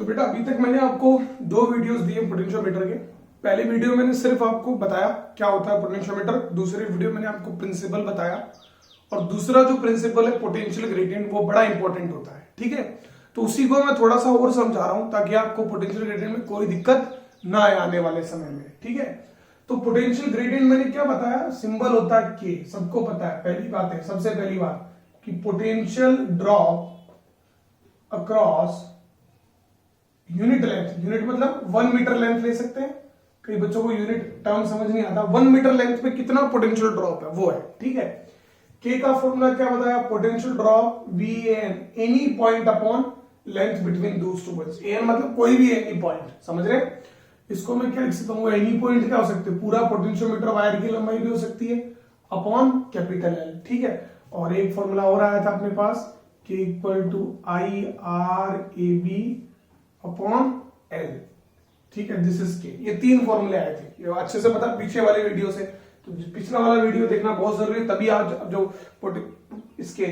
तो बेटा अभी तक मैंने आपको दो वीडियोस दिए पोटेंशियोमीटर के। पहले वीडियो मैंने सिर्फ आपको बताया क्या होता है पोटेंशियोमीटर, दूसरे वीडियो मैंने आपको प्रिंसिपल बताया, और दूसरा जो प्रिंसिपल है पोटेंशियल ग्रेडियंट वो बड़ा इंपॉर्टेंट होता है। ठीक है, तो उसी को मैं थोड़ा सा और समझा रहा हूं ताकि आपको पोटेंशियल ग्रेडियंट में कोई दिक्कत ना आए आने वाले समय में। ठीक है, तो पोटेंशियल ग्रेडियंट मैंने क्या बताया, सिंबल होता है के, सबको पता है। पहली बात है, सबसे पहली बात कि potential drop across unit length, unit मतलब 1 मीटर लेंथ ले सकते हैं, कई बच्चों को यूनिट टर्म समझ नहीं आता। 1 मीटर लेंथ पे कितना पोटेंशियल ड्रॉप है वो है। ठीक है, के का फॉर्मूला क्या बताया, potential drop V N any point upon length between those two points. N मतलब कोई भी एनी पॉइंट, समझ रहे। इसको मैं क्या लिख सकता हूँ, एनी पॉइंट क्या हो सकते हैं, पूरा पोटेंशियोमीटर वायर की लंबाई भी हो सकती है अपॉन कैपिटल एल। ठीक है, और एक फॉर्मूला और आया था अपने पास, K equal to I R A B upon L. ठीक है, दिस इज के। ये तीन फॉर्मूले आए थे, ये अच्छे से पता पीछे वाले वीडियो से। तो पिछला वाला वीडियो देखना बहुत जरूरी है, तभी आज जो इसके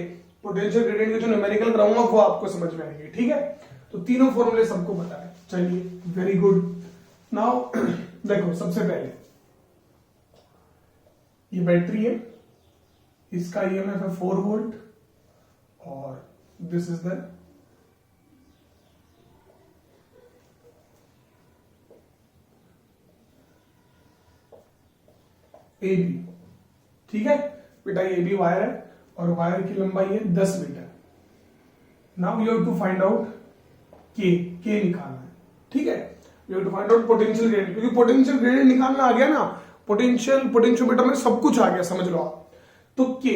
पोटेंशियल ग्रेडियंट के जो न्यूमेरिकल कराऊंगा वो आपको समझ में आएंगे। ठीक है, तो तीनों फॉर्मूले सबको पता है। चलिए, वेरी गुड। नाउ देखो, सबसे पहले ये बैटरी है, इसका ईएमएफ है 4 वोल्ट, और this is the A B. ठीक है बेटा, ये भी वायर है और वायर की लंबाई है 10 metre. Now you have to find out K निकालना है। ठीक है, you have to find out potential gradient, क्योंकि पोटेंशियल ग्रेडियंट निकालना आ गया ना, पोटेंशियोमीटर में सब कुछ आ गया, समझ लो आप। तो के,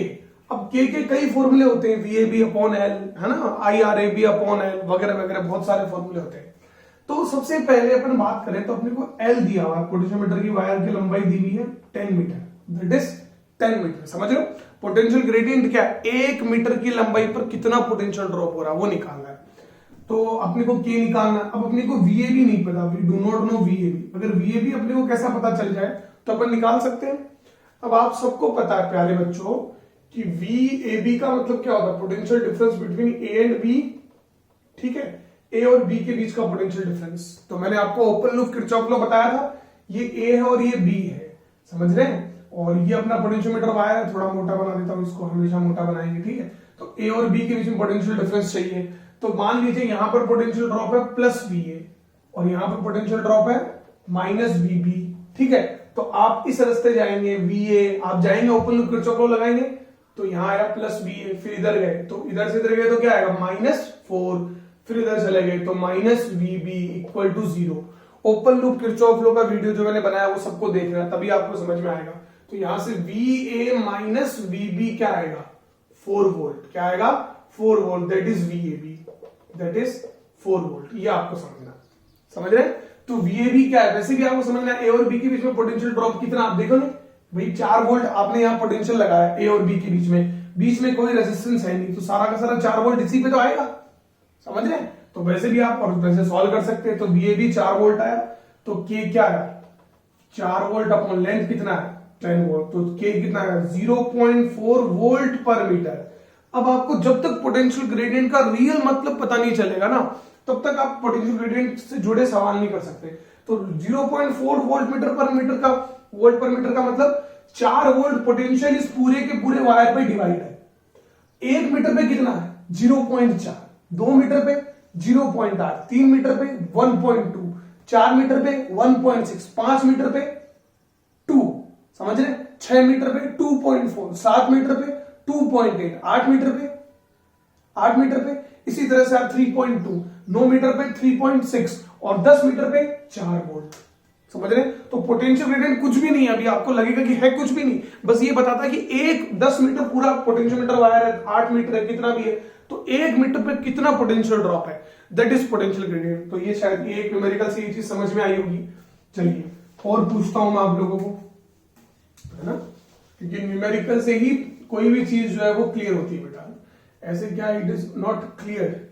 अब के कई फॉर्मूले होते हैं, V A B upon L, है ना, I R A B upon L, वगैरह वगैरह बहुत सारे फॉर्मूले होते हैं। तो सबसे पहले अपन बात करें तो अपने को एल दिया हुआ है, पोटेंशियोमीटर की वायर की लंबाई दी हुई है 10 मीटर, दैट इज 10 मीटर। समझ लो, पोटेंशियल ग्रेडियंट क्या, 1 मीटर की लंबाई पर कितना पोटेंशियल ड्रॉप हो रहा है वो निकालना है। तो अपने को के निकालना है। अब अपने को वीए भी नहीं पता, we do not know V A B. अगर वीए बी अपने को कैसा पता चल जाए तो अपन निकाल सकते हैं। अब आप सबको पता है प्यारे बच्चों कि वी ए बी का मतलब क्या होता है, potential difference between A and B. ठीक है, ए और बी के बीच का पोटेंशियल डिफरेंस। तो मैंने आपको ओपन लूप किरचॉफ लॉ बताया था, ये ए है और ये बी है, समझ रहे हैं। और ये अपना पोटेंशियोमीटर वायर है, थोड़ा मोटा बना देता हूं इसको, हमेशा मोटा बनाएंगे। ठीक है, तो ए और बी के बीच में पोटेंशियल डिफरेंस चाहिए। तो मान लीजिए यहां पर पोटेंशियल ड्रॉप है प्लस वी ए और यहां पर पोटेंशियल ड्रॉप है माइनस वी बी। ठीक है, तो आप इस रास्ते जाएंगे, वी ए आप जाएंगे, ओपन लूप किरचॉफ लॉ लगाएंगे, तो यहां आया प्लस वी ए, फिर इधर गए तो इधर से इधर गए तो क्या आएगा -4, फिर इधर चले गए तो minus V B equal to 0। Open loop Kirchhoff law का वीडियो जो मैंने बनाया वो सबको देखना, तभी आपको समझ में आएगा। तो यहां से V A minus V B क्या आएगा, 4 वोल्ट। क्या आएगा, 4 volt, that is V A B, that is 4 volt. ये आपको समझना, समझ रहे हैं। तो वी ए बी क्या है, वैसे भी आपको समझना है, ए और बी के बीच में पोटेंशियल ड्रॉप कितना, आप देखो ना भाई 4 वोल्ट आपने यहां पोटेंशियल लगाया ए और बी के बीच में कोई रेजिस्टेंस है नहीं, तो सारा का सारा 4 वोल्ट इसी पे तो आएगा, समझ रहे हैं। तो वैसे भी आप और वैसे सॉल्व कर सकते हैं। तो वी ए बी 4 वोल्ट आया, तो के क्या आया, 4 वोल्ट अपॉन लेंथ कितना है 10 वोल्ट, तो के कितना आया 0.4 वोल्ट पर मीटर। अब आपको जब तक पोटेंशियल ग्रेडियंट का रियल मतलब पता नहीं चलेगा ना, तब तक आप पोटेंशियल ग्रेडियंट से जुड़े सवाल नहीं कर सकते। तो 0.4 वोल्ट पर मीटर का मतलब 4 वोल्ट पोटेंशियल इस पूरे के पूरे वायर पे डिवाइड है। 1 मीटर पे कितना है 0.4, 2 मीटर पे 0.8, 3 मीटर पे 1.2, 4 मीटर पे 1.6, 5 मीटर पे 2, समझ रहे, 6 मीटर पे 2.4, 7 मीटर पे 2.8, 8 मीटर पे इसी तरह से 3.2, 9 मीटर पे 3.6 और 10 मीटर पे 4 वोल्ट, समझ रहे। तो पोटेंशियल ग्रेडियंट कुछ भी नहीं है, अभी आपको लगेगा कि है कुछ भी नहीं, बस ये बताता है कि 10 मीटर पूरा पोटेंशियोमीटर वायर है, 8 मीटर है, कितना भी है, तो 1 मीटर पे कितना पोटेंशियल ड्रॉप है, दैट इज पोटेंशियल ग्रेडियंट। तो ये शायद ये एक न्यूमेरिकल से ये चीज समझ में आई होगी। चलिए और पूछता हूं मैं आप लोगों को, है ना, क्योंकि न्यूमेरिकल से ही कोई भी चीज जो है वो क्लियर होती है बेटा, ऐसे क्या इट इज नॉट क्लियर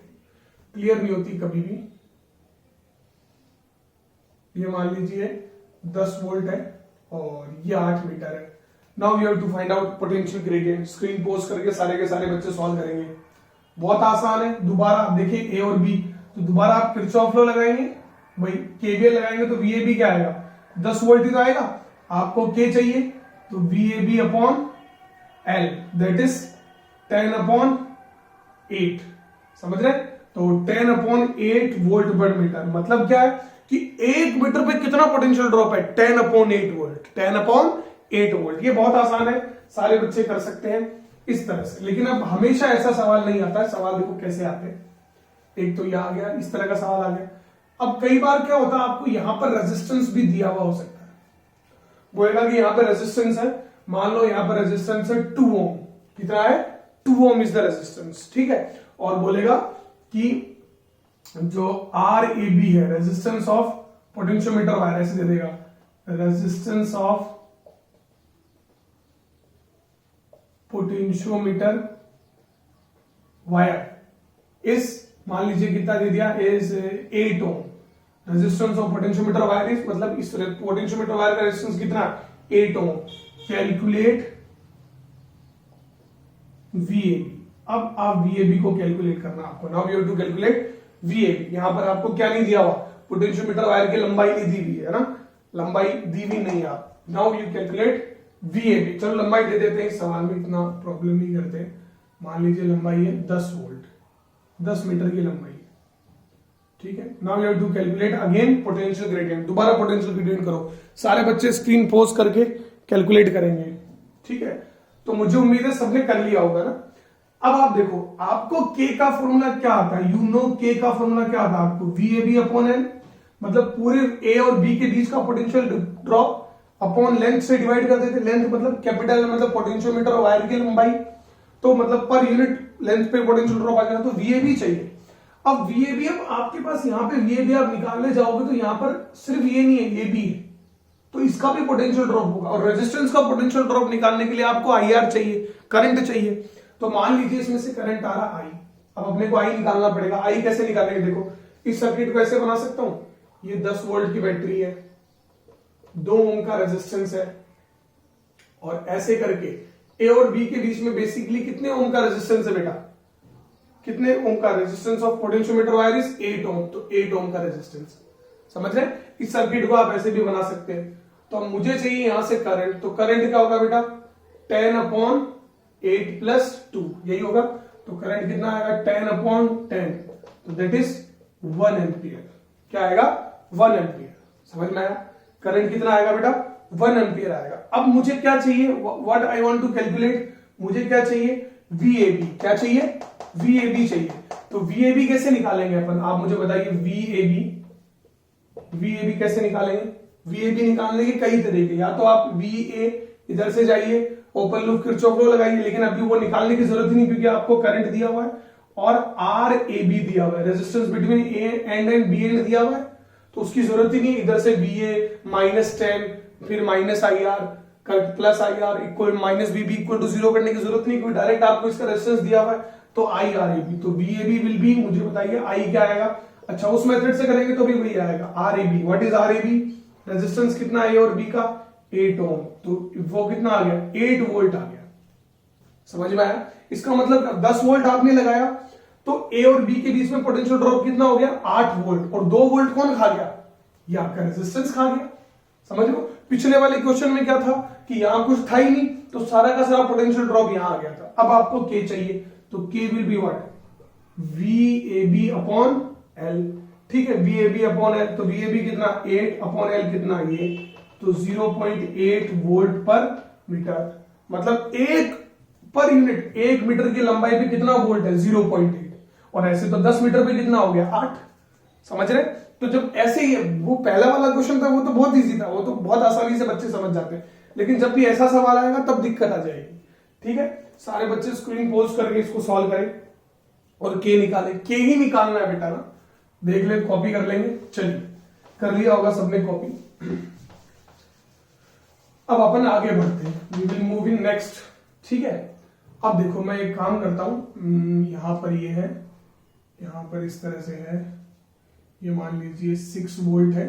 नहीं होती कभी भी। ये मान लीजिए 10 वोल्ट है और ये 8 मीटर है। Now you have to find out potential gradient. Screen pause करके सारे के सारे बच्चे सॉल्व करेंगे, बहुत आसान है। दोबारा देखिए ए और बी तो दोबारा आप किरचॉफ लॉ लगाएंगे, भाई केवीएल लगाएंगे तो वीएबी क्या आएगा, 10 वोल्ट ही तो आएगा। आपको के चाहिए तो वीएबी अपॉन एल दैट इज 10/8, समझ रहे? तो 10/8 वोल्ट पर मीटर, मतलब क्या है कि 1 मीटर पे कितना पोटेंशियल ड्रॉप है, 10/8 वोल्ट, 10/8 वोल्ट। ये बहुत आसान है, सारे बच्चे कर सकते हैं इस तरह से। लेकिन अब हमेशा ऐसा सवाल नहीं आता है। सवाल देखो कैसे आते हैं, एक तो यह आ गया, इस तरह का सवाल आ गया। अब कई बार क्या होता है, आपको यहां पर रेजिस्टेंस भी दिया हुआ हो सकता है, बोलेगा कि यहां पर रेजिस्टेंस है, मान लो यहां पर रेजिस्टेंस है 2 ओम, कितना है 2 ओम इज द रेजिस्टेंस, ठीक है। और बोलेगा कि जो आर ए बी है, रेजिस्टेंस ऑफ पोटेंशियोमीटर वायर, ऐसे दे देगा, रेजिस्टेंस ऑफ पोटेंशियोमीटर वायर इस, मान लीजिए कितना दे दिया, is 8 ohm. Resistance of potentiometer wire is, मतलब इस पोटेंशियोमीटर वायर का रेजिस्टेंस कितना, 8 ओम। कैलकुलेट वीएबी। अब आप वीएबी को कैलकुलेट करना आपको, now you have to calculate VAB. यहां पर आपको क्या नहीं दिया हुआ, पोटेंशियोमीटर वायर की लंबाई नहीं दी हुई है ना, लंबाई दी हुई नहीं है। आप नाउ यू कैलकुलेट वीएबी। चलो लंबाई दे देते हैं, इस सवाल में इतना प्रॉब्लम नहीं करते। मान लीजिए लंबाई है 10 वोल्ट, 10 मीटर की लंबाई है, ठीक है। Now you have to calculate again potential gradient. दोबारा पोटेंशियल ग्रेडियंट करो, सारे बच्चे स्क्रीन पोज करके कैलकुलेट करेंगे, ठीक है। तो मुझे उम्मीद है सबने कर लिया होगा ना। अब आप देखो, आपको के का फॉर्मूला क्या आता है, यू नो के का फॉर्मूला क्या आता है आपको, वीएबी अपॉन एल, मतलब पूरे ए और बी के बीच का पोटेंशियल ड्रॉप अपॉन लेंथ से डिवाइड कर देते। लेंथ मतलब कैपिटल, मतलब पोटेंशियोमीटर और वायर की लंबाई, तो मतलब पर यूनिट लेंथ पे पोटेंशियल ड्रॉप आ जाएगा, तो वीएबी चाहिए। अब वीएबी, अब आपके पास यहाँ पे वीएबी आप निकालने जाओगे तो यहाँ पर सिर्फ ये नहीं है, ये भी है, तो इसका भी पोटेंशियल ड्रॉप होगा। और रेजिस्टेंस का पोटेंशियल ड्रॉप निकालने के लिए आपको आईआर चाहिए, करंट चाहिए। तो मान लीजिए इसमें से करंट आ रहा आई, अब अपने को आई निकालना पड़ेगा। आई कैसे निकालेंगे, देखो इस सर्किट को ऐसे बना सकता हूं, ये 10 वोल्ट की बैटरी है, 2 ओम का रेजिस्टेंस है, और ऐसे करके ए और बी के बीच में बेसिकली कितने ओम का रेजिस्टेंस है बेटा, कितने ओम का resistance of potentiometer wire is 8 ओम, तो 8 ओम का रेजिस्टेंस, समझ रहे? इस सर्किट को आप ऐसे भी बना सकते हैं। तो अब मुझे चाहिए यहां से करंट, तो करंट क्या होगा बेटा, 10/8 + 2, यही होगा। तो करंट कितना आएगा, 10/10, तो दैट इज 1 एम्पियर। क्या आएगा, 1 एम्पियर। समझ में आया? करंट कितना आएगा बेटा, 1 एम्पियर आएगा। अब मुझे क्या चाहिए, what I want to calculate, मुझे क्या चाहिए, वीएबी। क्या चाहिए, वीएबी चाहिए। तो वीएबी कैसे निकालेंगे अपन, आप मुझे बताइए, वीएबी कैसे निकालेंगे? वीएबी निकालने के कई तरीके, या तो आप वीए इधर से जाइए, ओपन लूप किरचॉफ लॉ लगाइए, लेकिन अभी वो निकालने की जरूरत ही नहीं, क्योंकि आपको करंट दिया हुआ है और आर ए बी दिया हुआ है, resistance between A and B and दिया हुआ है, तो उसकी जरूरत ही नहीं। इधर से वीए -10 फिर -IR plus IR equal -VB equal to 0 करने की जरूरत नहीं, क्योंकि डायरेक्ट आपको इसका रेजिस्टेंस दिया हुआ है। तो IRAB, तो VAB विल बी, मुझे बताइए आई क्या आएगा। अच्छा, उस मेथड से करेंगे तो भी वही आएगा, RAB। What is RAB, resistance कितना है ए और बी का, 8 ओम, तो वो कितना आ गया, 8 वोल्ट आ गया। समझ में आया? इसका मतलब 10 वोल्ट आपने लगाया तो ए और बी के बीच में पोटेंशियल ड्रॉप कितना हो गया, 8 वोल्ट, और 2 वोल्ट कौन खा गया, ये आपका रेजिस्टेंस खा गया। समझ लो, पिछले वाले क्वेश्चन में क्या था कि यहां कुछ था ही नहीं, तो सारा का सारा पोटेंशियल ड्रॉप यहां आ गया था। अब आपको के चाहिए, तो K will be what, VAB upon L. ठीक है, VAB अपॉन एल, तो VAB कितना, 8 अपॉन एल कितना, ये तो 0.8 वोल्ट पर मीटर, मतलब एक पर यूनिट, 1 मीटर की लंबाई पे कितना वोल्ट है, 0.8। और ऐसे तो 10 मीटर पे कितना हो गया, 8। समझ रहे? तो जब ऐसे ही, वो पहला वाला क्वेश्चन था वो तो बहुत इजी था, वो तो बहुत आसानी से बच्चे समझ जाते हैं, लेकिन जब भी ऐसा सवाल आएगा तब दिक्कत आ जाएगी। ठीक है, सारे बच्चे स्क्रीन पोज करके इसको सॉल्व करें और के निकालें। के ही निकालना है बेटा ना, देख ले, कॉपी कर लेंगे। चलिए, कर लिया होगा सबने कॉपी। अब अपन आगे बढ़ते हैं, we will move in next. ठीक है, अब देखो मैं एक काम करता हूं, यहां पर ये है, यहां पर इस तरह से है, ये मान लीजिए 6 वोल्ट है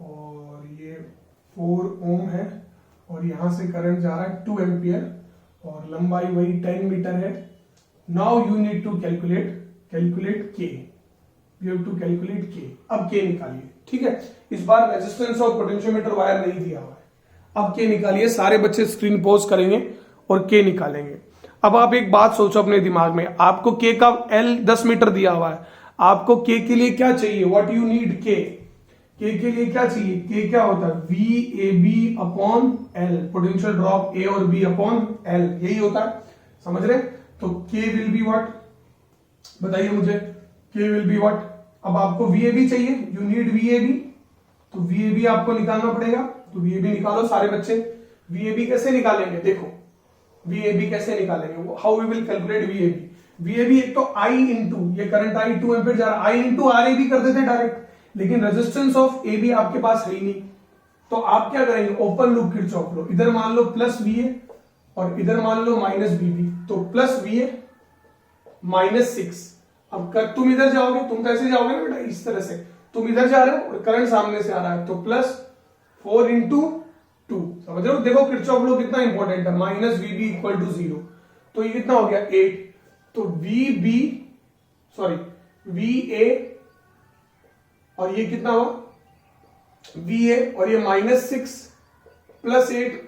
और ये 4 ओम है, और यहां से करंट जा रहा है 2 एम्पियर, और लंबाई वही 10 मीटर है। Now you need to calculate K. We have to calculate K. अब के निकालिए, ठीक है। इस बार रेजिस्टेंस ऑफ पोटेंशियोमीटर वायर नहीं दिया हुआ है। अब के निकालिए, सारे बच्चे स्क्रीन पॉज करेंगे और के निकालेंगे। अब आप एक बात सोचो अपने दिमाग में, आपको के का एल 10 मीटर दिया हुआ है, आपको के के लिए क्या चाहिए, व्हाट यू नीड के के लिए क्या चाहिए, के क्या होता है, V A B upon L, potential drop A और बी अपॉन एल, यही होता है, समझ रहे। तो के विल बी व्हाट, बताइए मुझे, के विल बी व्हाट। अब आपको वी ए बी चाहिए, you need V A B, तो वी ए बी आपको निकालना पड़ेगा, तो वी ए बी निकालो सारे बच्चे। वी ए बी कैसे निकालेंगे, देखो वी ए बी कैसे निकालेंगे, how we will calculate V A B. V A B एक तो आई इंटू, ये करंट आई 2 एम्पीयर जा रहा है, I into R A B कर देते डायरेक्ट, लेकिन रेजिस्टेंस ऑफ ए बी आपके पास है ही नहीं, तो आप क्या करेंगे, ओपन लूप किरचॉफ लो, इधर मान लो प्लस वी ए और इधर मान लो माइनस बी बी, तो प्लस वी ए माइनस 6। अब तुम इधर जाओगे, तुम तो ऐसे जाओगे ना बेटा, इस तरह से तुम इधर जा रहे हो और करंट सामने से आ रहा है, तो प्लस 4 इंटू 2, समझ रहे हो। देखो किरचॉफ लॉ कितना इंपॉर्टेंट है, minus V B equal to 0, तो ये कितना हो गया 8, तो V B sorry V A और ये कितना हुआ वी ए और ये -6 plus 8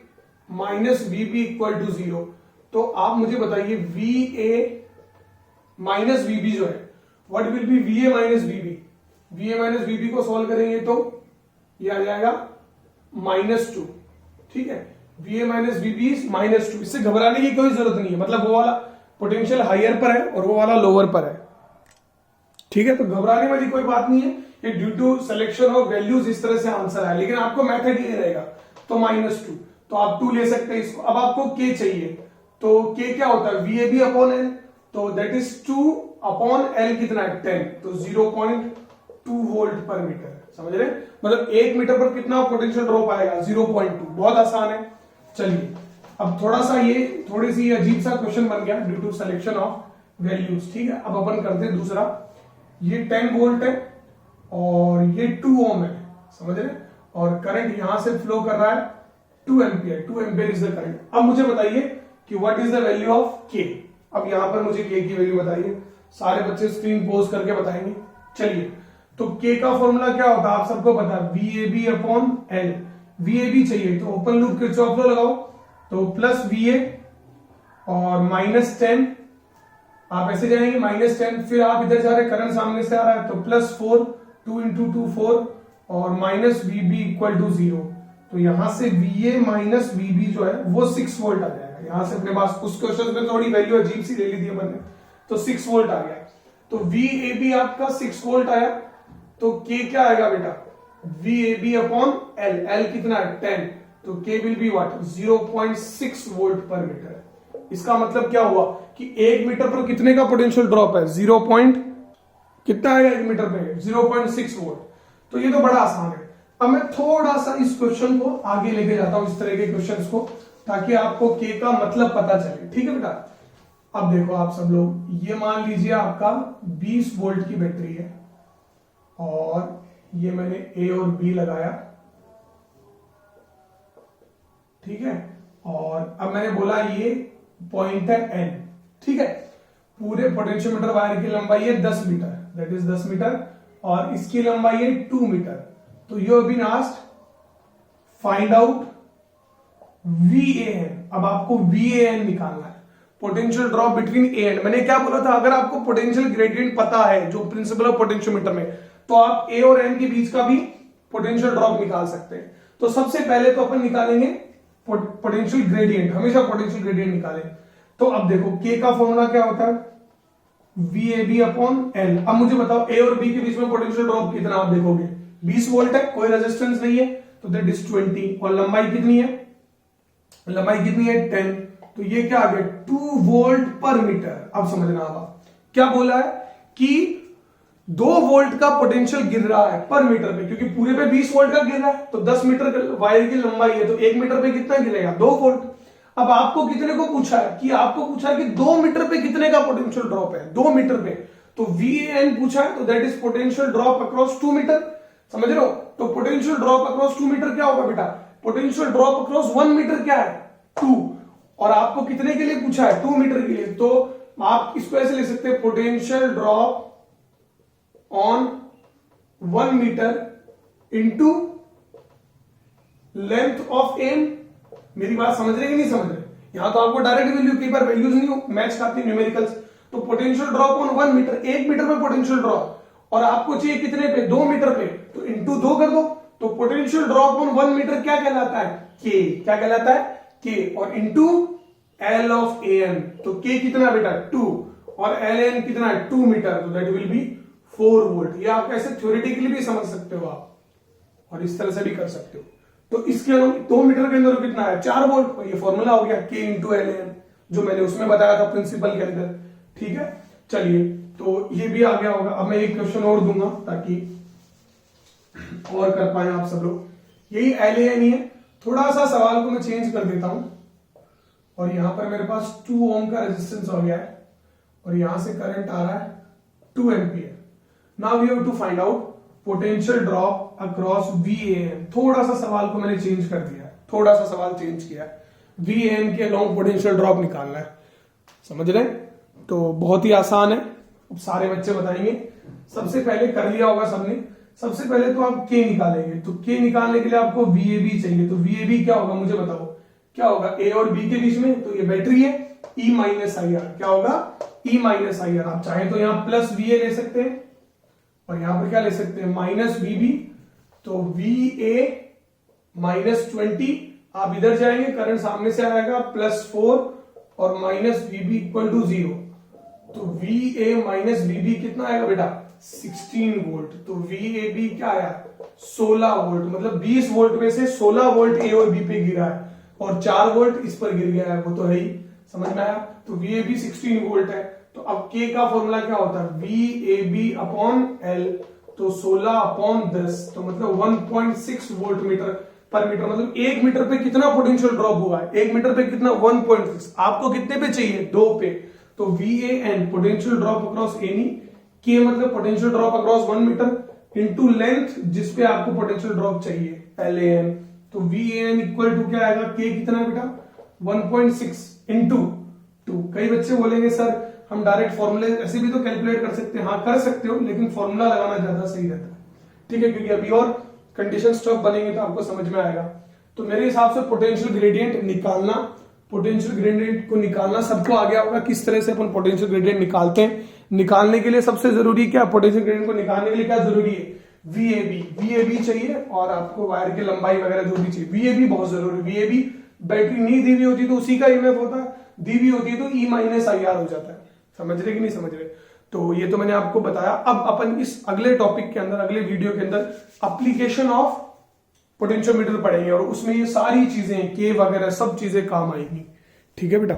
minus V B equal to 0। तो आप मुझे बताइए V A minus V B जो है, what will be V A minus V B, V A minus V B को सॉल्व करेंगे तो ये आ जाएगा -2, ठीक है। V A minus V B -2, इससे घबराने की कोई जरूरत नहीं है, मतलब वो वाला पोटेंशियल हायर पर है और वो वाला लोअर पर है, ठीक है। तो घबराने वाली कोई बात नहीं है, ये due to selection of values इस तरह से आंसर है, लेकिन आपको मेथड ये रहेगा, तो -2, तो आप 2 ले सकते हैं इसको। अब आपको के चाहिए, तो के क्या होता है, V A B upon L, तो दैट इज 2 अपॉन एल कितना है 10, तो 0.2 वोल्ट पर मीटर, समझ रहे, मतलब 1 मीटर पर कितना पोटेंशियल ड्रॉप आएगा 0.2, बहुत आसान है। चलिए अब थोड़ा सा ये थोड़ी सी अजीब सा क्वेश्चन बन गया due to selection of values, ठीक है। अब अपन करते हैं दूसरा, ये 10 वोल्ट है और ये 2 ओम है, समझ रहे, और करंट यहां से फ्लो कर रहा है 2 ampere, 2 ampere is the current. अब मुझे बताइए कि what is the value of के। अब यहां पर मुझे के की वैल्यू बताइए, सारे बच्चे स्क्रीन पोज करके बताएंगे। चलिए, तो के का फॉर्मूला क्या होता है, आप सबको पता है, V A B upon L. V A B चाहिए तो ओपन लूप किरचॉफ लॉ लगाओ, तो प्लस वी ए और -10, आप ऐसे जाएंगे -10, फिर आप इधर जा रहे हैं, करंट सामने से आ रहा है, तो +4, 2 इंटू 2 4 और minus V B equal to 0, तो यहां से V A minus V B जो है वो 6 वोल्ट आ जाएगा। यहां से अपने पास उस क्वेश्चन में थोड़ी वैल्यू अजीब सी ले ली थी अपन ने, तो 6 वोल्ट आ गया, तो वी ए बी आपका 6 वोल्ट आया, तो के क्या आएगा बेटा, V A B upon L, L कितना है 10, तो K will be what 0.6 volt per meter. इसका मतलब क्या हुआ कि 1 मीटर पर कितने का पोटेंशियल ड्रॉप है, 0 कितना आएगा 1 मीटर पे 0.6 वोल्ट। तो ये तो बड़ा आसान है। अब मैं थोड़ा सा इस क्वेश्चन को आगे लेके जाता हूं, इस तरह के क्वेश्चंस को, ताकि आपको के का मतलब पता चले, ठीक है बेटा। अब देखो आप सब लोग, ये मान लीजिए आपका 20 वोल्ट की बैटरी है और ये मैंने ए और बी लगाया, ठीक है, और अब मैंने बोला ये पॉइंट है एन, ठीक है। पूरे पोटेंशियोमीटर वायर की लंबाई है 10 मीटर, दैट इज 10 मीटर, और इसकी लंबाई है 2 मीटर। तो you have been asked find out VAN। अब आपको VAN निकालना है, potential drop between A and. मैंने क्या बोला था, अगर आपको पोटेंशियल ग्रेडियंट पता है जो प्रिंसिपल ऑफ पोटेंशियोमीटर में, तो आप ए और एन के बीच का भी पोटेंशियल ड्रॉप निकाल सकते हैं। तो सबसे पहले तो अपन निकालेंगे पोटेंशियल ग्रेडियंट, हमेशा पोटेंशियल ग्रेडियंट निकालें। तो अब देखो के का फॉर्मूला क्या होता है, V A B upon L. अब मुझे बताओ ए और बी के बीच में पोटेंशियल ड्रॉप कितना, आप देखोगे 20 वोल्ट है, कोई रेजिस्टेंस नहीं है, तो दैट इज 20, और लंबाई कितनी है, लंबाई कितनी है 10, तो ये क्या आ गया 2 वोल्ट पर मीटर। अब समझना आप क्या बोला है कि 2 वोल्ट का पोटेंशियल गिर रहा है पर मीटर पे, क्योंकि पूरे पे 20 वोल्ट का गिर रहा है, तो 10 मीटर वायर की लंबाई है, तो 1 मीटर पे कितना गिरेगा 2 वोल्ट। अब आपको कितने को पूछा है कि आपको पूछा है कि 2 मीटर पे कितने का पोटेंशियल ड्रॉप है, 2 मीटर पे, तो VAN पूछा है, तो that is potential drop across 2 meter, समझ रहे हो। तो पोटेंशियल ड्रॉप अक्रॉस 2 मीटर क्या होगा बेटा, पोटेंशियल ड्रॉप अक्रॉस 1 मीटर क्या है 2, और आपको कितने के लिए पूछा है 2 मीटर के लिए, तो आप इसको ऐसे लिख सकते हैं potential drop on 1 meter into length of N. मेरी बात समझ रहे कि नहीं समझ रहे? यहां तो आपको डायरेक्ट वैल्यू, कई बार वैल्यूज नहीं मैच खाती न्यूमेरिकल्स, तो potential drop on 1 meter, 1 meter में पोटेंशियल ड्रॉप, और आपको चाहिए कितने पे, 2 मीटर पे, तो इंटू 2 कर दो। तो पोटेंशियल ड्रॉप ऑन 1 मीटर क्या कहलाता है, के। क्या कहलाता है, के। और into L of A N, तो के कितना बेटा 2, और एल एन कितना है 2 मीटर, तो दैट विल बी 4 वोल्ट। ये आप ऐसे थ्योरेटिकली भी समझ सकते हो आप, और इस तरह से भी कर सकते हो। तो इसके 2 मीटर के अंदर कितना है 4 वोल्ट, ये फॉर्मूला हो गया के इंटू एल एन, जो मैंने उसमें बताया था प्रिंसिपल के अंदर। ठीक है, चलिए, तो ये भी आ गया होगा। अब मैं एक क्वेश्चन और दूंगा ताकि और कर पाए आप सब लोग। यही एल एन ही है, थोड़ा सा सवाल को मैं चेंज कर देता हूं, और यहां पर मेरे पास 2 ओम का रेजिस्टेंस हो गया है, और यहां से करंट आ रहा है 2 ampere. Now we have to find out potential drop across VAN। थोड़ा सा सवाल को मैंने चेंज कर दिया है, थोड़ा सा सवाल चेंज किया है। VAN के लॉन्ग पोटेंशियल ड्रॉप निकालना है, समझ रहे? तो बहुत ही आसान है, अब सारे बच्चे बताएंगे। सबसे पहले कर लिया होगा सबने, सबसे पहले तो आप K निकालेंगे। तो K निकालने के लिए आपको VAB चाहिए, तो VAB क्या होगा मुझे बताओ, क्या होगा A और B के बीच में? तो ये बैटरी है, E माइनस आई आर। क्या होगा, E माइनस आई आर। आप चाहें तो यहां प्लस VA ले सकते हैं, और यहां पर क्या ले सकते हैं, माइनस VB। तो VA माइनस 20, आप इधर जाएंगे, करंट सामने से आएगा, +4 और माइनस VB इक्वल टू 0। तो VA माइनस VB कितना आएगा बेटा, 16 वोल्ट। तो VAB क्या आया, 16 वोल्ट। मतलब 20 वोल्ट में से 16 वोल्ट A और B पे गिरा है, और 4 वोल्ट इस पर गिर गया है, वो तो है ही, समझ में आया? तो VAB 16 वोल्ट है। तो अब K का फॉर्मूला क्या होता है, VAB अपॉन L, तो 16 अपॉन 10, तो मतलब 1.6 वोल्ट मीटर पर मीटर। मतलब 1 मीटर पे कितना पोटेंशियल ड्रॉप हुआ है, 1 मीटर पे कितना, 1.6। आपको कितने पे चाहिए, 2 पे। तो VAN potential drop across any, K मतलब potential drop across 1 meter into length जिसपे आपको पोटेंशियल ड्रॉप चाहिए, LAN। तो VAN इक्वल टू क्या आएगा, K कितना है बेटा, 1.6 इंटू 2। कई बच्चे बोलेंगे सर हम डायरेक्ट फॉर्मूले ऐसे भी तो कैलकुलेट कर सकते हैं। हाँ कर सकते हो, लेकिन फॉर्मूला लगाना ज्यादा सही रहता है, ठीक है, क्योंकि अभी और कंडीशन स्टफ बनेंगे तो आपको समझ में आएगा। तो मेरे हिसाब से पोटेंशियल ग्रेडियंट निकालना, पोटेंशियल ग्रेडियंट को निकालना सबको आ गया होगा, किस तरह से अपन पोटेंशियल ग्रेडियंट निकालते हैं। निकालने के लिए सबसे जरूरी क्या, पोटेंशियल ग्रेडियंट को निकालने के लिए क्या जरूरी है, VAB चाहिए, और आपको वायर की लंबाई वगैरह जो भी चाहिए, VAB बहुत जरूरी। VAB बैटरी नहीं दी हुई होती तो उसी का EMF होता है, दी हुई होती है तो E माइनस आई आर हो जाता है। समझ रहे कि नहीं समझ रहे? तो ये तो मैंने आपको बताया। अब अपन इस अगले टॉपिक के अंदर, अगले वीडियो के अंदर एप्लीकेशन ऑफ पोटेंशियोमीटर पढ़ेंगे, और उसमें ये सारी चीजें K वगैरह सब चीजें काम आएंगी। ठीक है बेटा।